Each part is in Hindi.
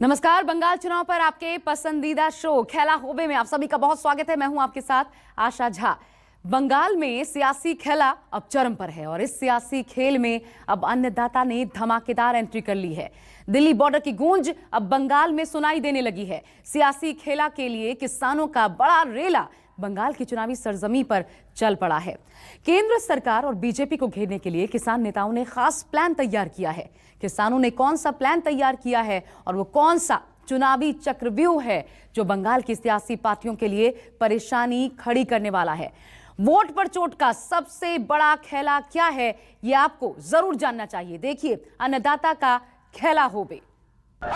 नमस्कार। बंगाल चुनाव पर आपके पसंदीदा शो खेला होबे में आप सभी का बहुत स्वागत है। मैं हूं आपके साथ आशा झा। बंगाल में सियासी खेला अब चरम पर है और इस सियासी खेल में अब अन्नदाता ने धमाकेदार एंट्री कर ली है। दिल्ली बॉर्डर की गूंज अब बंगाल में सुनाई देने लगी है। सियासी खेला के लिए किसानों का बड़ा रेला बंगाल की चुनावी सरजमी पर चल पड़ा है। केंद्र सरकार और बीजेपी को घेरने के लिए किसान नेताओं ने खास प्लान तैयार किया है। किसानों ने कौन सा प्लान तैयार किया है और वो कौन सा चुनावी चक्रव्यूह है जो बंगाल की सियासी पार्टियों के लिए परेशानी खड़ी करने वाला है। वोट पर चोट का सबसे बड़ा खेला क्या है, ये आपको जरूर जानना चाहिए। देखिए अन्नदाता का खेला होबे। हम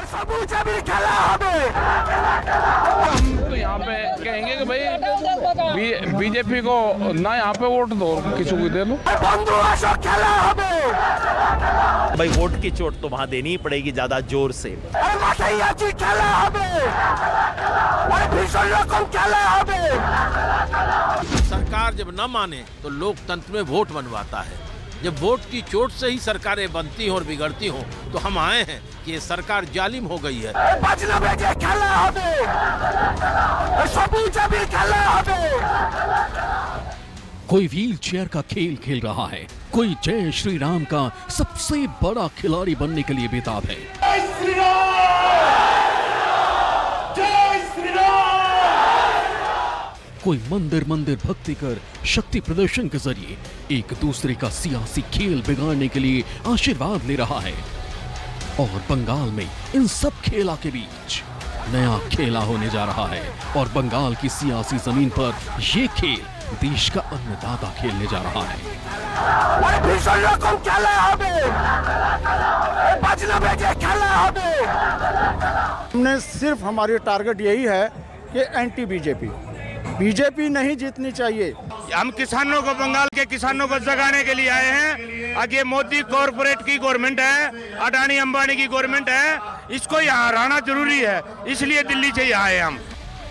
तो यहाँ पे कहेंगे कि भाई बीजेपी को ना यहाँ पे वोट दो, किसी को दे लो। भाई वोट की चोट तो वहाँ देनी ही पड़ेगी ज्यादा जोर से। सरकार जब न माने तो लोकतंत्र में वोट बनवाता है। जब वोट की चोट से ही सरकारें बनती हो और बिगड़ती हो तो हम आए हैं कि ये सरकार जालिम हो गई है। कोई व्हील चेयर का खेल खेल रहा है, कोई जय श्री राम का सबसे बड़ा खिलाड़ी बनने के लिए बेताब है। कोई मंदिर मंदिर भक्ति कर शक्ति प्रदर्शन के जरिए एक दूसरे का सियासी खेल बिगाड़ने के लिए आशीर्वाद ले रहा है। और बंगाल में इन सब खेला के बीच नया खेला होने जा रहा है और बंगाल की सियासी जमीन पर यह खेल देश का अन्नदाता खेलने जा रहा है। हमने सिर्फ हमारी टारगेट यही है कि एंटी बीजेपी नहीं जीतनी चाहिए। हम किसानों को, बंगाल के किसानों को जगाने के लिए आए हैं। आगे मोदी कॉर्पोरेट की गवर्नमेंट है, अडानी अंबानी की गवर्नमेंट है, इसको यहाँ हराना जरूरी है, इसलिए दिल्ली से यहाँ आए हम।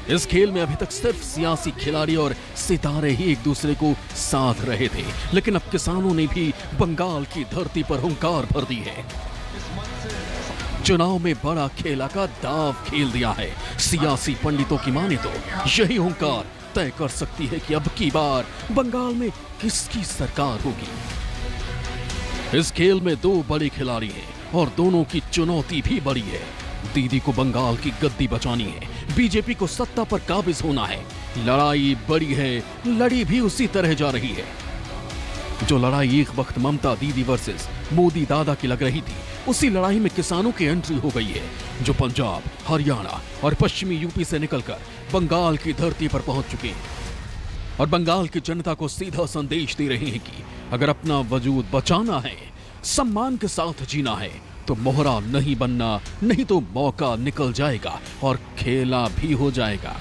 इस खेल में अभी तक सिर्फ सियासी खिलाड़ी और सितारे ही एक दूसरे को साध रहे थे, लेकिन अब किसानों ने भी बंगाल की धरती पर हुंकार भर दी है। चुनाव में बड़ा खेला का दाव खेल दिया है। सियासी पंडितों की माने तो यही हुंकार तय कर सकती है कि अब की बार बंगाल में किसकी सरकार होगी। इस खेल में दो बड़े खिलाड़ी हैं और दोनों की चुनौती भी बड़ी है। दीदी को बंगाल की गद्दी बचानी है, बीजेपी को सत्ता पर काबिज होना है। लड़ाई बड़ी है, लड़ी भी उसी तरह जा रही है। जो लड़ाई एक वक्त ममता दीदी वर्सेस मोदी दादा की लग रही थी, उसी लड़ाई में किसानों की एंट्री हो गई है, जो पंजाब, हरियाणा और पश्चिमी यूपी से निकलकर बंगाल की धरती पर पहुंच चुके हैं और बंगाल की जनता को सीधा संदेश दे रहे हैं कि अगर अपना वजूद बचाना है, सम्मान के साथ जीना है, तो मोहरा नहीं बनना, नहीं तो मौका निकल जाएगा और खेला भी हो जाएगा।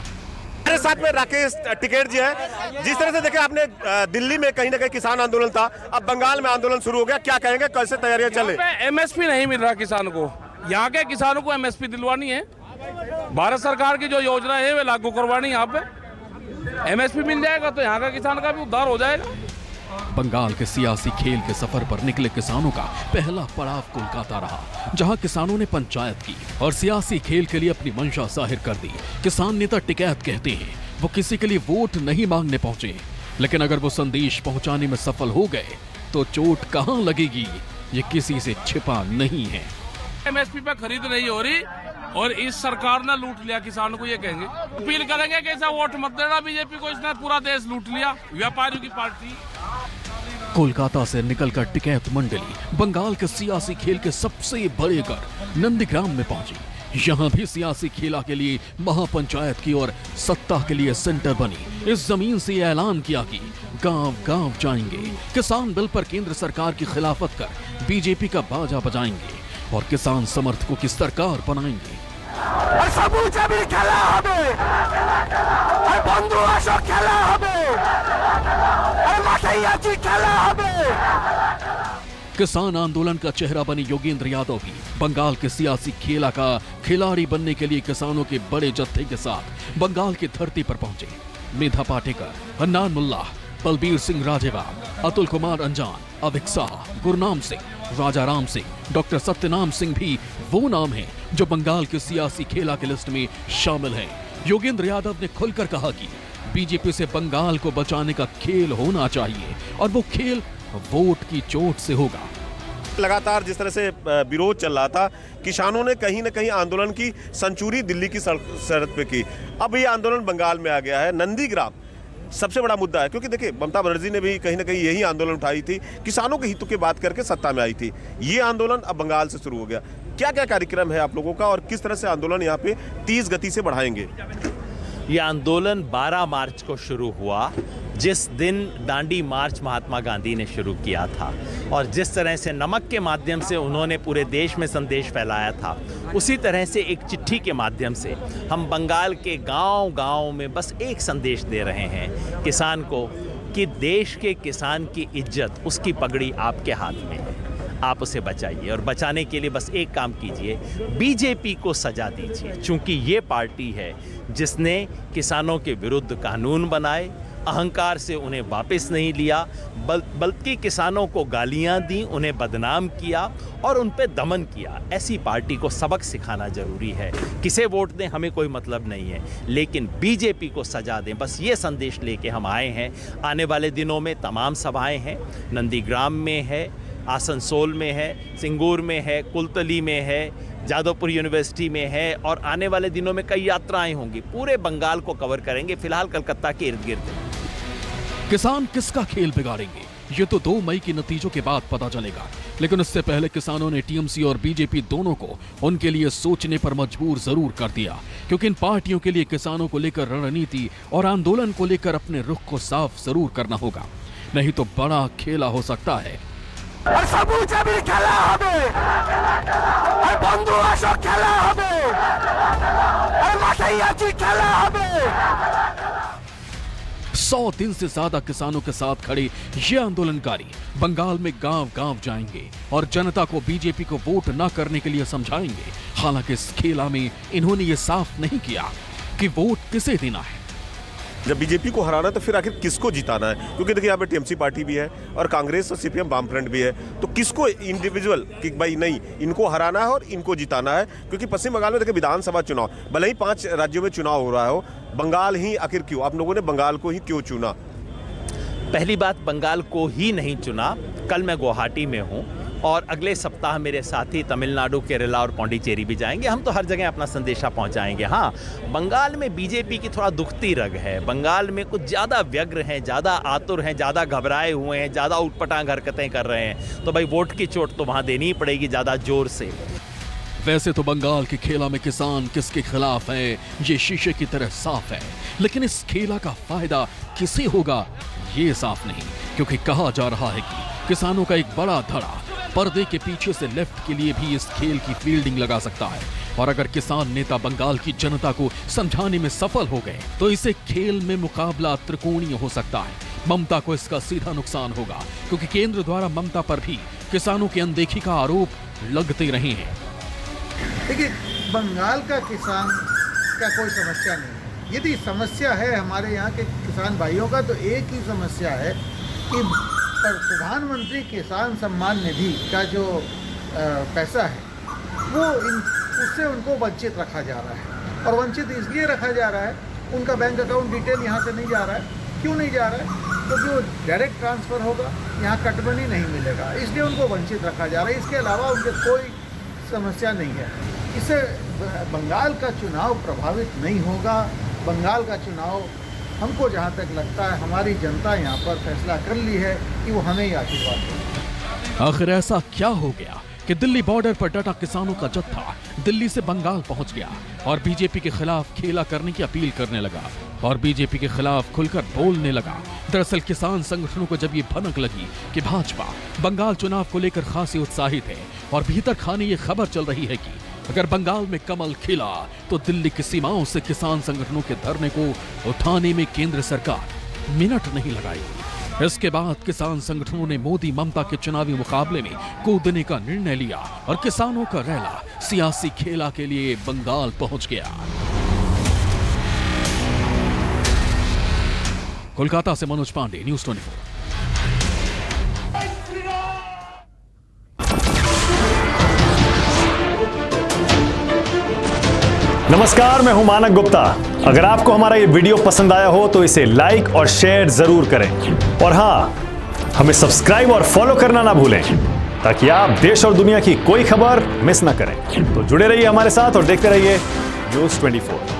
मेरे साथ में राकेश टिकैत जी है। जिस तरह से देखे आपने दिल्ली में कहीं ना कहीं किसान आंदोलन था, अब बंगाल में आंदोलन शुरू हो गया, क्या कहेंगे, कैसे तैयारियां चले? एमएसपी नहीं मिल रहा किसान को, यहाँ के किसानों को एमएसपी दिलवानी है। भारत सरकार की जो योजना है वे लागू करवानी, यहाँ पे एमएसपी मिल जाएगा तो यहाँ का किसान का भी उद्धार हो जाएगा। बंगाल के सियासी खेल के सफर पर निकले किसानों का पहला पड़ाव कोलकाता रहा, जहां किसानों ने पंचायत की और सियासी खेल के लिए अपनी मंशा जाहिर कर दी। किसान नेता टिकैत कहते हैं वो किसी के लिए वोट नहीं मांगने पहुंचे, लेकिन अगर वो संदेश पहुंचाने में सफल हो गए तो चोट कहां लगेगी ये किसी से छिपा नहीं है। एमएसपी पे खरीद नहीं हो रही और इस सरकार ने लूट लिया किसानों को, ये कहेंगे। अपील करेंगे कि ऐसा वोट मत देना बीजेपी को, इसने पूरा देश लूट लिया, व्यापारियों की पार्टी। कोलकाता से निकलकर टिकैत मंडली बंगाल के सियासी खेल के सबसे बड़े घर नंदीग्राम में पहुंची। यहाँ भी सियासी खेला के लिए महापंचायत की और सत्ता के लिए सेंटर बनी। इस जमीन से ऐलान किया कि गांव-गांव जाएंगे, किसान बिल पर केंद्र सरकार की खिलाफत कर बीजेपी का बाजा बजाएंगे और किसान समर्थकों की सरकार बनाएंगे। किसान आंदोलन का चेहरा बने योगेंद्र यादव भी बंगाल के सियासी खेला का खिलाड़ी बनने के लिए किसानों के बड़े जत्थे के साथ बंगाल की धरती पर पहुंचे। मेधा पाटेकर, हन्नान मुल्ला, बलबीर सिंह राजेवाल, अतुल कुमार अंजान, अभिक शाह, गुरनाम सिंह राजा राम सिंह, डॉक्टर सत्यनाम सिंह भी वो नाम हैं जो बंगाल के सियासी खेला की लिस्ट में शामिल हैं। योगेंद्र यादव ने खुलकर कहा कि बीजेपी से बंगाल को बचाने का खेल होना चाहिए और वो खेल वोट की चोट से होगा। लगातार जिस तरह से विरोध चल रहा था, किसानों ने कहीं ना कहीं आंदोलन की सेंचुरी दिल्ली की सरहद पे की। अब ये आंदोलन बंगाल में आ गया है। नंदीग्राम सबसे बड़ा मुद्दा है, क्योंकि देखिए ममता बनर्जी ने भी कहीं ना कहीं यही आंदोलन उठाई थी, किसानों के हितों की बात करके सत्ता में आई थी। ये आंदोलन अब बंगाल से शुरू हो गया। क्या क्या कार्यक्रम है आप लोगों का और किस तरह से आंदोलन यहाँ पे तेज गति से बढ़ाएंगे? ये आंदोलन 12 मार्च को शुरू हुआ, जिस दिन दांडी मार्च महात्मा गांधी ने शुरू किया था, और जिस तरह से नमक के माध्यम से उन्होंने पूरे देश में संदेश फैलाया था, उसी तरह से एक चिट्ठी के माध्यम से हम बंगाल के गांव-गांव में बस एक संदेश दे रहे हैं किसान को कि देश के किसान की इज्जत, उसकी पगड़ी आपके हाथ में है। आप उसे बचाइए और बचाने के लिए बस एक काम कीजिए, बीजेपी को सजा दीजिए, क्योंकि ये पार्टी है जिसने किसानों के विरुद्ध कानून बनाए, अहंकार से उन्हें वापस नहीं लिया, बल्कि किसानों को गालियां दी, उन्हें बदनाम किया और उन पे दमन किया। ऐसी पार्टी को सबक सिखाना जरूरी है। किसे वोट दें हमें कोई मतलब नहीं है, लेकिन बीजेपी को सजा दें, बस ये संदेश लेके हम आए हैं। आने वाले दिनों में तमाम सभाएं हैं, नंदीग्राम में है, आसनसोल में है, सिंगूर में है, कुलतली में है, जादवपुर यूनिवर्सिटी में है, और आने वाले दिनों में कई यात्राएं होंगी। पूरे बंगाल को कवर करेंगे, फिलहाल कलकत्ता के इर्द गिर्द। किसान किसका खेल बिगाड़ेंगे ये तो 2 मई के नतीजों के बाद पता चलेगा, लेकिन उससे पहले किसानों ने टीएमसी और बीजेपी दोनों को उनके लिए सोचने पर मजबूर जरूर कर दिया, क्योंकि इन पार्टियों के लिए किसानों को लेकर रणनीति और आंदोलन को लेकर अपने रुख को साफ जरूर करना होगा, नहीं तो बड़ा खेला हो सकता है। सौ दिन से ज्यादा किसानों के साथ खड़े ये आंदोलनकारी बंगाल में गांव-गांव जाएंगे और जनता को बीजेपी को वोट न करने के लिए समझाएंगे। हालांकि इस खेला में इन्होंने ये साफ नहीं किया कि वोट किसे देना है। जब बीजेपी को हराना तो फिर आखिर किसको जिताना है? क्योंकि देखिए यहाँ पे टीएमसी पार्टी भी है और कांग्रेस और सीपीएम वामफ्रंट भी है, तो किसको इंडिविजुअल कि भाई नहीं इनको हराना है और इनको जिताना है? क्योंकि पश्चिम बंगाल में देखिए विधानसभा चुनाव, भले ही 5 राज्यों में चुनाव हो रहा हो, बंगाल ही आखिर क्यों? आप लोगों ने बंगाल को ही क्यों चुना? पहली बात, बंगाल को ही नहीं चुना। कल मैं गुवाहाटी में हूँ और अगले सप्ताह मेरे साथी तमिलनाडु, केरला और पौंडीचेरी भी जाएंगे। हम तो हर जगह अपना संदेशा पहुंचाएंगे। हाँ, बंगाल में बीजेपी की थोड़ा दुखती रग है। बंगाल में कुछ ज़्यादा व्यग्र हैं, ज़्यादा आतुर हैं, ज़्यादा घबराए हुए हैं, ज़्यादा उटपटांग हरकतें कर रहे हैं, तो भाई वोट की चोट तो वहाँ देनी ही पड़ेगी ज़्यादा जोर से। वैसे तो बंगाल के खेला में किसान किसके खिलाफ है ये शीशे की तरह साफ है, लेकिन इस खेला का फायदा किसे होगा ये साफ नहीं, क्योंकि कहा जा रहा है कि किसानों का एक बड़ा धड़ा पर्दे के पीछे से लेफ्ट के लिए भी इस खेल की फील्डिंग लगा सकता है, और अगर किसान नेता बंगाल की जनता को समझाने में सफल हो गए तो इसे खेल में मुकाबला त्रिकोणीय हो सकता है। ममता को इसका सीधा नुकसान होगा, क्योंकि केंद्र द्वारा ममता पर भी किसानों की अनदेखी का आरोप लगते रहे हैं। देखिए, बंगाल का किसान का कोई समस्या नहीं है। यदि समस्या है हमारे यहाँ के किसान भाइयों का, तो एक ही समस्या है कि प्रधानमंत्री किसान सम्मान निधि का जो पैसा है वो उससे उनको वंचित रखा जा रहा है। और वंचित इसलिए रखा जा रहा है, उनका बैंक अकाउंट डिटेल यहाँ से नहीं जा रहा है। क्यों नहीं जा रहा है? तो जो डायरेक्ट ट्रांसफ़र होगा यहाँ कट मनी नहीं मिलेगा, इसलिए उनको वंचित रखा जा रहा है। इसके अलावा उनके कोई समस्या नहीं है। इससे बंगाल का चुनाव प्रभावित नहीं होगा। बंगाल का चुनाव हमको जहाँ तक लगता है हमारी जनता यहाँ पर फैसला कर ली है कि वो हमें ही आशीर्वाद देगी। आखिर ऐसा क्या हो गया कि दिल्ली बॉर्डर पर डटा किसानों का जत्था दिल्ली से बंगाल पहुंच गया और बीजेपी के खिलाफ खेला करने की अपील करने लगा और बीजेपी के खिलाफ खुलकर बोलने लगा? दरअसल किसान संगठनों को जब ये भनक लगी कि भाजपा बंगाल चुनाव को लेकर खासी उत्साहित है और भीतर खाने ये खबर चल रही है कि अगर बंगाल में कमल खिला तो दिल्ली की सीमाओं से किसान संगठनों के धरने को उठाने में केंद्र सरकार मिनट नहीं लगाएगी। इसके बाद किसान संगठनों ने मोदी ममता के चुनावी मुकाबले में कूदने का निर्णय लिया और किसानों का रैला सियासी खेला के लिए बंगाल पहुंच गया। कोलकाता से मनोज पांडे, न्यूज़ 24। नमस्कार, मैं हूं मानक गुप्ता। अगर आपको हमारा ये वीडियो पसंद आया हो तो इसे लाइक और शेयर जरूर करें और हाँ, हमें सब्सक्राइब और फॉलो करना ना भूलें ताकि आप देश और दुनिया की कोई खबर मिस ना करें। तो जुड़े रहिए हमारे साथ और देखते रहिए न्यूज़ 24।